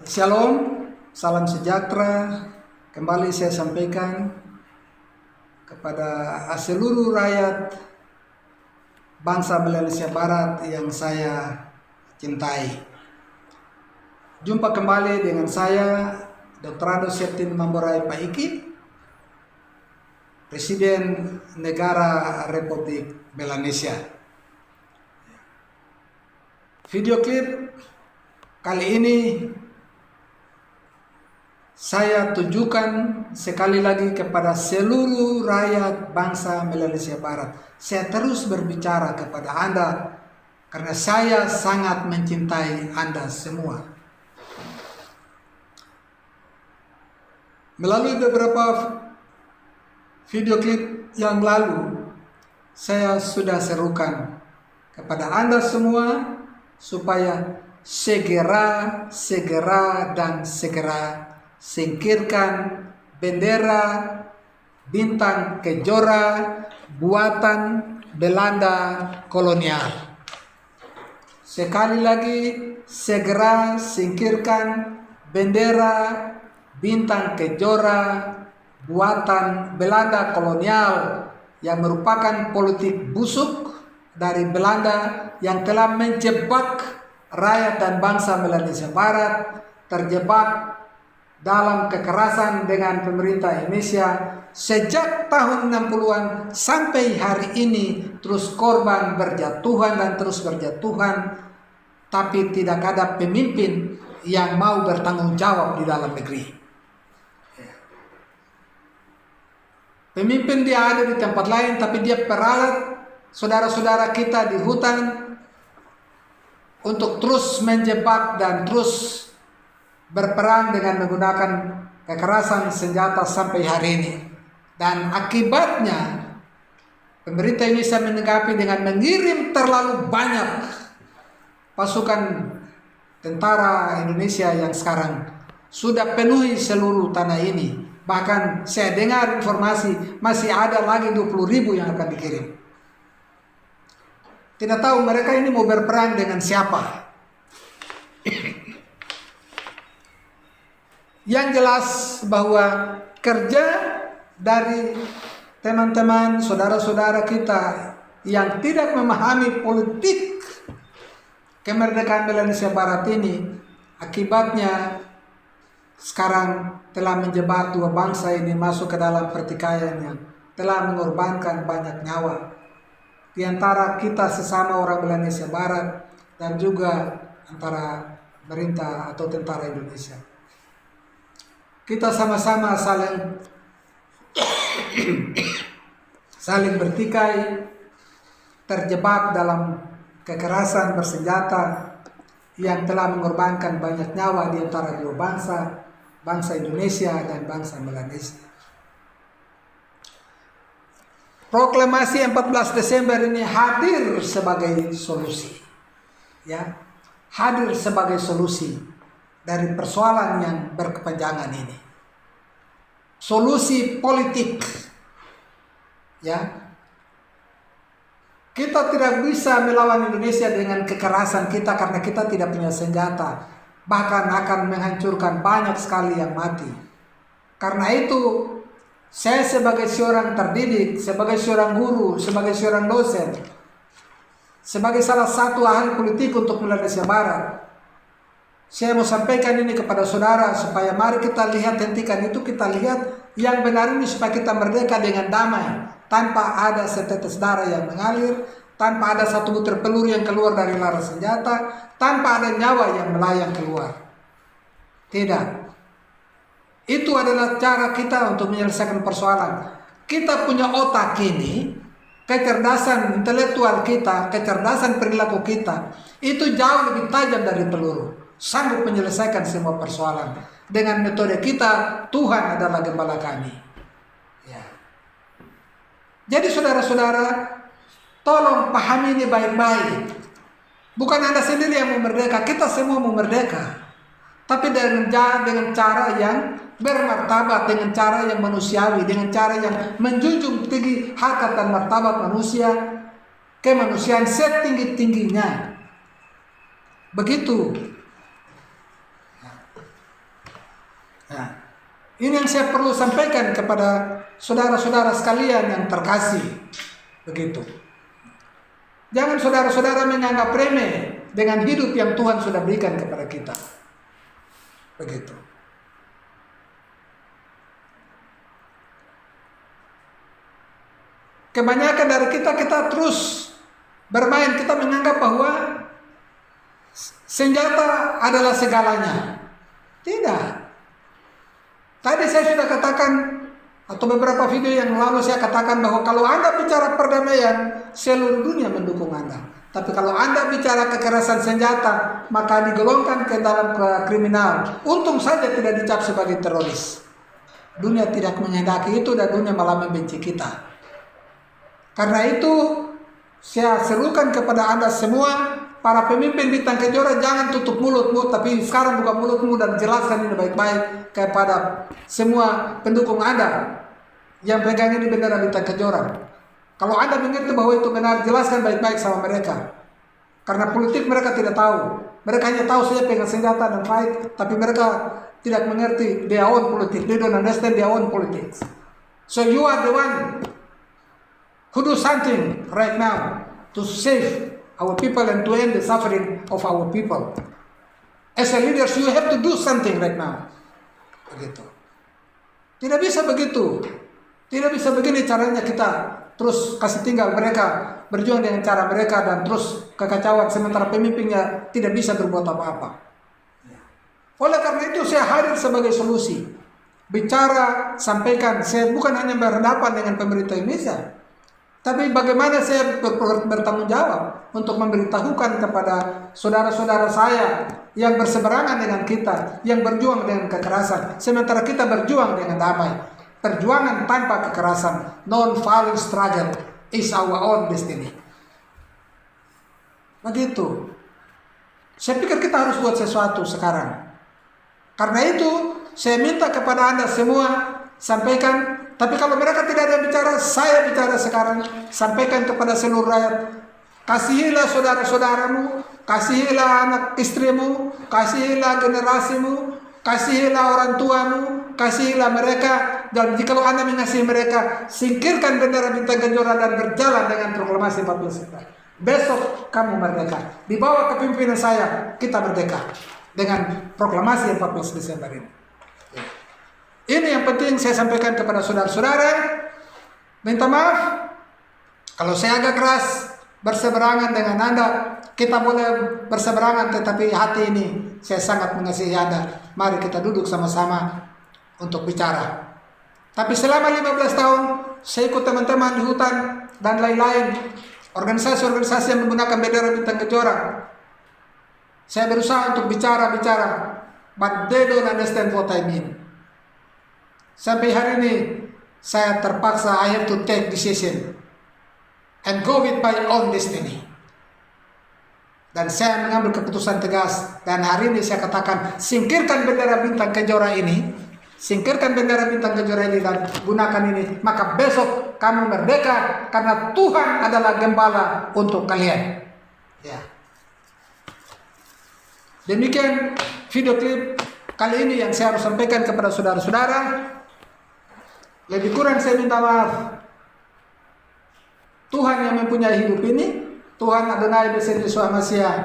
Shalom, salam sejahtera. Kembali saya sampaikan kepada seluruh rakyat bangsa Malaysia Barat yang saya cintai. Jumpa kembali dengan saya, Dr. Rando Septin Mamborai Paiki, Presiden Negara Republik Melanesia. Video klip kali ini saya tujukan sekali lagi kepada seluruh rakyat bangsa Malaysia Barat. Saya terus berbicara kepada Anda karena saya sangat mencintai Anda semua. Melalui beberapa video klip yang lalu, saya sudah serukan kepada Anda semua supaya segera singkirkan bendera bintang kejora buatan Belanda kolonial. Sekali lagi, segera singkirkan bendera bintang kejora buatan Belanda kolonial yang merupakan politik busuk dari Belanda yang telah menjebak rakyat dan bangsa Malaysia Barat terjebak dalam kekerasan dengan pemerintah Indonesia sejak tahun 60-an sampai hari ini. Terus korban berjatuhan dan terus berjatuhan, tapi tidak ada pemimpin yang mau bertanggung jawab di dalam negeri. Pemimpin dia ada di tempat lain, tapi dia peralat saudara-saudara kita di hutan untuk terus menjebak dan terus berperang dengan menggunakan kekerasan senjata sampai hari ini. Dan akibatnya pemerintah Indonesia menanggapi dengan mengirim terlalu banyak pasukan tentara Indonesia yang sekarang sudah penuhi seluruh tanah ini. Bahkan saya dengar informasi masih ada lagi 20.000 yang akan dikirim. Tidak tahu mereka ini mau berperang dengan siapa. Yang jelas bahwa kerja dari teman-teman saudara-saudara kita yang tidak memahami politik kemerdekaan Malaysia Barat ini, akibatnya sekarang telah menjebak dua bangsa ini masuk ke dalam pertikaian yang telah mengorbankan banyak nyawa di antara kita sesama orang Malaysia Barat dan juga antara pemerintah atau tentara Indonesia. Kita sama-sama saling bertikai, terjebak dalam kekerasan bersenjata yang telah mengorbankan banyak nyawa di antara dua bangsa, bangsa Indonesia dan bangsa Malaysia. Proklamasi 14 Desember ini hadir sebagai solusi. Ya, hadir sebagai solusi dari persoalan yang berkepanjangan ini. Solusi politik. Ya. Kita tidak bisa melawan Indonesia dengan kekerasan kita karena kita tidak punya senjata. Bahkan akan menghancurkan banyak sekali yang mati. Karena itu, saya sebagai seorang terdidik, sebagai seorang guru, sebagai seorang dosen, sebagai salah satu ahli politik untuk Malaysia Barat, saya mau sampaikan ini kepada saudara supaya mari kita lihat, hentikan itu, kita lihat yang benar ini supaya kita merdeka dengan damai, tanpa ada setetes darah yang mengalir, tanpa ada satu butir peluru yang keluar dari laras senjata, tanpa ada nyawa yang melayang keluar. Tidak. Itu adalah cara kita untuk menyelesaikan persoalan. Kita punya otak ini, kecerdasan intelektual kita, kecerdasan perilaku kita, itu jauh lebih tajam dari peluru. Sanggup menyelesaikan semua persoalan. Dengan metode kita, Tuhan adalah gembala kami. Ya. Jadi saudara-saudara, tolong pahami ini baik-baik. Bukan Anda sendiri yang mau merdeka, kita semua mau merdeka. Tapi dengan cara yang bermartabat, dengan cara yang manusiawi, dengan cara yang menjunjung tinggi harkat dan martabat manusia, kemanusiaan setinggi-tingginya. Begitu. Nah, ini yang saya perlu sampaikan kepada saudara-saudara sekalian yang terkasih. Begitu. Jangan saudara-saudara menganggap remeh dengan hidup yang Tuhan sudah berikan kepada kita. Begitu. Kebanyakan dari kita terus bermain, kita menganggap bahwa senjata adalah segalanya. Tidak. Tadi saya sudah katakan, atau beberapa video yang lalu saya katakan bahwa kalau Anda bicara perdamaian, seluruh dunia mendukung Anda. Tapi kalau Anda bicara kekerasan senjata, maka digolongkan ke dalam kriminal. Untung saja tidak dicap sebagai teroris. Dunia tidak menghendaki itu dan dunia malah membenci kita. Karena itu, saya serukan kepada Anda semua, para pemimpin bintang kejora, jangan tutup mulutmu, tapi sekarang buka mulutmu dan jelaskan ini baik-baik kepada semua pendukung Anda yang pegang ini bendera bintang kejora. Kalau Anda mengerti bahwa itu benar, jelaskan baik-baik sama mereka. Karena politik mereka tidak tahu. Mereka hanya tahu saja pegang senjata dan fight, tapi mereka tidak mengerti their own politics. They don't understand their own politics. So you are the one who do something right now to save our people and to end the suffering of our people. As a leader, you have to do something right now. Begitu. Tidak bisa begitu. Tidak bisa begini caranya kita terus kasih tinggal mereka, berjuang dengan cara mereka dan terus kekacauan sementara pemimpinnya tidak bisa berbuat apa-apa. Oleh karena itu saya hadir sebagai solusi. Bicara, sampaikan, saya bukan hanya berhadapan dengan pemerintah Indonesia, tapi bagaimana saya bertanggung jawab untuk memberitahukan kepada saudara-saudara saya yang berseberangan dengan kita, yang berjuang dengan kekerasan, sementara kita berjuang dengan damai. Perjuangan tanpa kekerasan, non-violent struggle is our own destiny. Begitu. Saya pikir kita harus buat sesuatu sekarang. Karena itu, saya minta kepada Anda semua, sampaikan. Tapi kalau mereka tidak ada bicara, saya bicara sekarang. Sampaikan kepada seluruh rakyat. Kasihilah saudara-saudaramu, kasihilah anak istrimu, kasihilah generasimu, kasihilah orang tuamu, kasihilah mereka. Dan jika Anda mengasihi mereka, singkirkan bendera bintang kejora dan berjalan dengan proklamasi 14 September. Besok kamu merdeka. Di bawah kepemimpinan saya, kita merdeka dengan proklamasi 14 Desember ini. Ini yang penting saya sampaikan kepada saudara-saudara. Minta maaf kalau saya agak keras berseberangan dengan Anda. Kita boleh berseberangan, tetapi hati ini saya sangat mengasihi Anda. Mari kita duduk sama-sama untuk bicara. Tapi selama 15 tahun saya ikut teman-teman di hutan dan lain-lain, organisasi-organisasi yang menggunakan bendera bintang kejora. Saya berusaha untuk bicara, but they don't understand what I mean. Sampai hari ini saya terpaksa, I have to take decision and go with my own destiny. Dan saya mengambil keputusan tegas, dan hari ini saya katakan, singkirkan bendera bintang kejora ini. Singkirkan bendera bintang kejora ini dan gunakan ini. Maka besok kamu merdeka karena Tuhan adalah gembala untuk kalian. Ya. Demikian video klip kali ini yang saya harus sampaikan kepada saudara-saudara. Lebih kurang saya minta maaf. Tuhan yang mempunyai hidup ini, Tuhan Adonai Besar Yeshua Mashiach,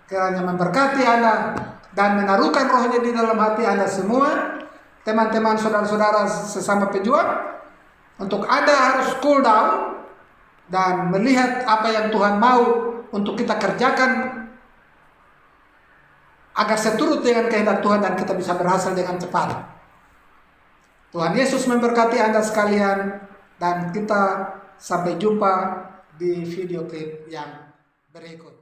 kiranya memberkati Anda dan menaruhkan rohnya di dalam hati Anda semua. Teman-teman, saudara-saudara sesama pejuang, untuk Anda harus cool down dan melihat apa yang Tuhan mau untuk kita kerjakan agar seturut dengan kehendak Tuhan dan kita bisa berhasil dengan cepat. Tuhan Yesus memberkati Anda sekalian dan kita sampai jumpa di video klip yang berikut.